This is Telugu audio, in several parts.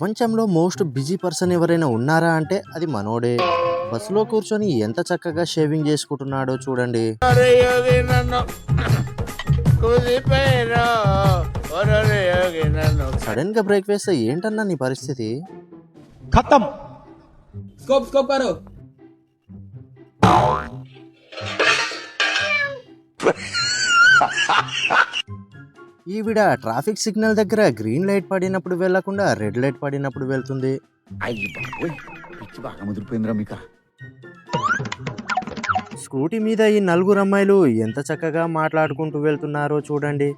ప్రపంచంలో మోస్ట్ బిజీ పర్సన్ ఎవరైనా ఉన్నారా అంటే అది మనోడే. బస్సులో కూర్చొని ఎంత చక్కగా షేవింగ్ చేసుకుంటున్నాడో చూడండి. సడన్ గా బ్రేక్ వేస్తే ఏంటన్నా నీ పరిస్థితి? खत्म स्कोप स्कोप करो ఈవిడ ట్రాఫిక్ సిగ్నల్ దగ్గర గ్రీన్ లైట్ పడినప్పుడు వెళ్లకుండా రెడ్ లైట్ పడినప్పుడు వెళ్తుంది. స్కూటీ మీద ఈ నలుగురు అమ్మాయిలు ఎంత చక్కగా మాట్లాడుకుంటూ వెళ్తున్నారో చూడండి.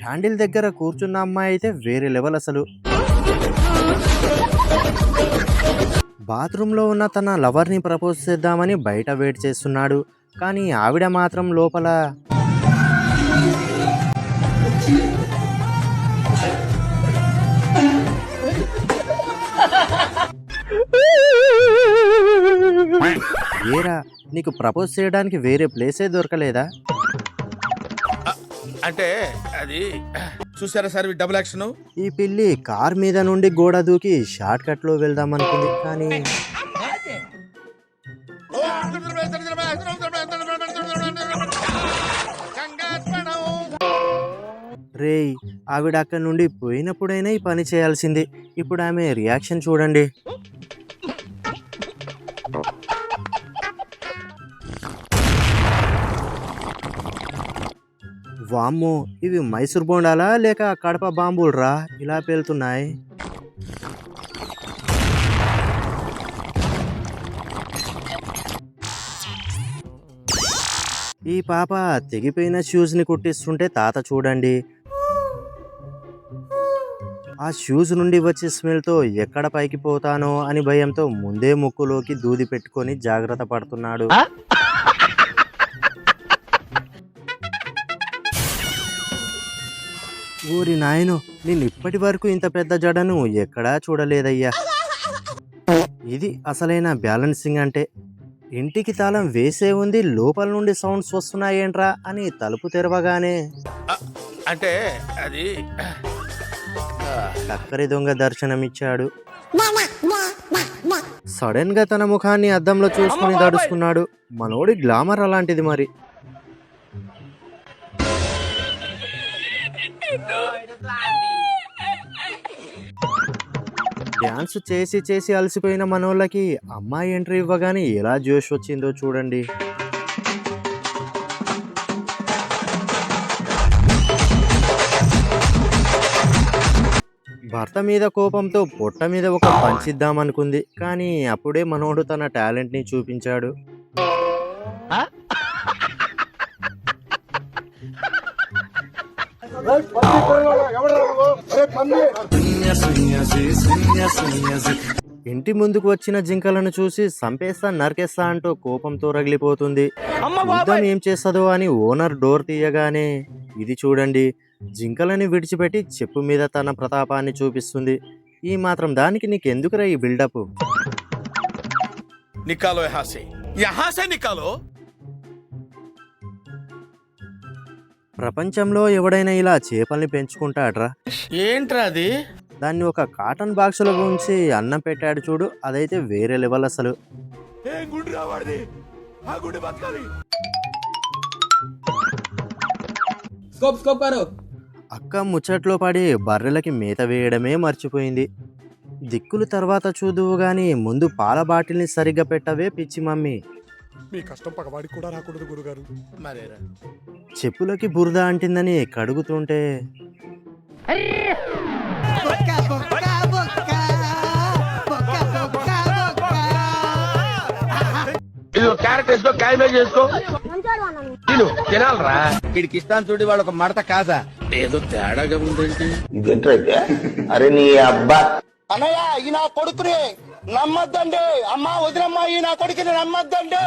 హ్యాండిల్ దగ్గర కూర్చున్న అమ్మాయి అయితే వేరే లెవెల్ అసలు. బాత్రూంలో ఉన్న తన లవర్ని ప్రపోజ్ చేద్దామని బయట వెయిట్ చేస్తున్నాడు. కానీ ఆవిడ మాత్రం లోపల ఏరా, నీకు ప్రపోజ్ చేయడానికి వేరే ప్లేసే దొరకలేదా? అంటే అది చూసారా సార్ డబుల్ యాక్షన్. ఈ పిల్లి కార్ మీద నుండి గోడ దూకి షార్ట్ కట్ లో వెళ్దాం అనుకుంది. కానీ రేయ్, ఆవిడ అక్కడి నుండి పోయినప్పుడైనా ఈ పని చేయాల్సింది. ఇప్పుడు ఆమె రియాక్షన్ చూడండి. వామ్మో, ఇవి మైసూర్ బోండాలా లేక కడప బాంబులరా ఇలా పేలుతున్నాయి? ఈ పాప తెగిపోయిన షూస్ ని కుట్టిస్తుంటే తాత చూడండి. ఆ షూస్ నుండి వచ్చే స్మెల్ తో ఎక్కడ పైకి పోతానో అని భయంతో ముందే ముక్కులోకి దూది పెట్టుకొని జాగ్రత్త పడుతున్నాడు. ఊరి నాయను, నేను ఇప్పటి వరకు ఇంత పెద్ద జడను ఎక్కడా చూడలేదయ్యా. ఇది అసలైన బ్యాలెన్సింగ్ అంటే. ఇంటికి తాళం వేసే ఉంది, లోపల నుండి సౌండ్స్ వస్తున్నాయేంట్రా అని తలుపు తెరవగానే అంటే అది చక్కరి దొంగ దర్శనమిచ్చాడు. సడన్ గా తన ముఖాన్ని అద్దంలో చూసుకుని దడుచుకున్నాడు. మనోడి గ్లామర్ అలాంటిది మరి. డ్యాన్స్ చేసి చేసి అలసిపోయిన మనోళ్ళకి అమ్మాయి ఎంట్రీ ఇవ్వగానే ఎలా జోష్ వచ్చిందో చూడండి. భర్త మీద కోపంతో పొట్ట మీద ఒక పంచిద్దామనుకుంది. కానీ అప్పుడే మనోడు తన టాలెంట్ ని చూపించాడు. ఇంటి ముందుకు వచ్చిన జింకలను చూసి సంపేస్తా నరికేస్తా అంటూ కోపంతో రగిలిపోతుంది. యుద్ధం ఏం చేస్తుందో అని ఓనర్ డోర్ తీయగానే ఇది చూడండి, జింకలని విడిచిపెట్టి చెప్పు మీద తన ప్రతాపాన్ని చూపిస్తుంది. ఈ మాత్రం దానికి నీకెందుకురా ఈ బిల్డప్? నికాలో యహా సే నికాలో. ప్రపంచంలో ఎవడైనా ఇలా చేపల్ని పెంచుకుంటాడ్రా? ఏంట్రా అది? దాన్ని ఒక కాటన్ బాక్స్ లో ఉంచి అన్నం పెట్టాడు చూడు, అదైతే వేరే లెవెల్ అసలు. स्कोप स्कोप करो అక్క ముచ్చట్లో పడి బర్రెలకి మేత వేయడమే మర్చిపోయింది. దిక్కులు తర్వాత చూదువు గాని ముందు పాల బాటిల్ని సరిగ్గా పెట్టవే పిచ్చి మమ్మీ. మీ కష్టం పగవాడికి కూడా రాకూడదు గురుగారు. మరేరా చెప్పులకి బురద అంటిందని కడుగుతుంటే క్యారెట్ వేసుకో, క్యాబేజ్ చేసుకో, తినాలరా. వీడికి ఇస్తాను చూడు, వాళ్ళు ఒక మడత కాదా ఏదో తేడాగా ఉందండి. ఇదేంటైతే అరే నీ అబ్బా అన్నయ్య ఈ నా కొడుకుని నమ్మద్దండి. అమ్మా వదినమ్మా ఈ నా కొడుకుని నమ్మద్దండి.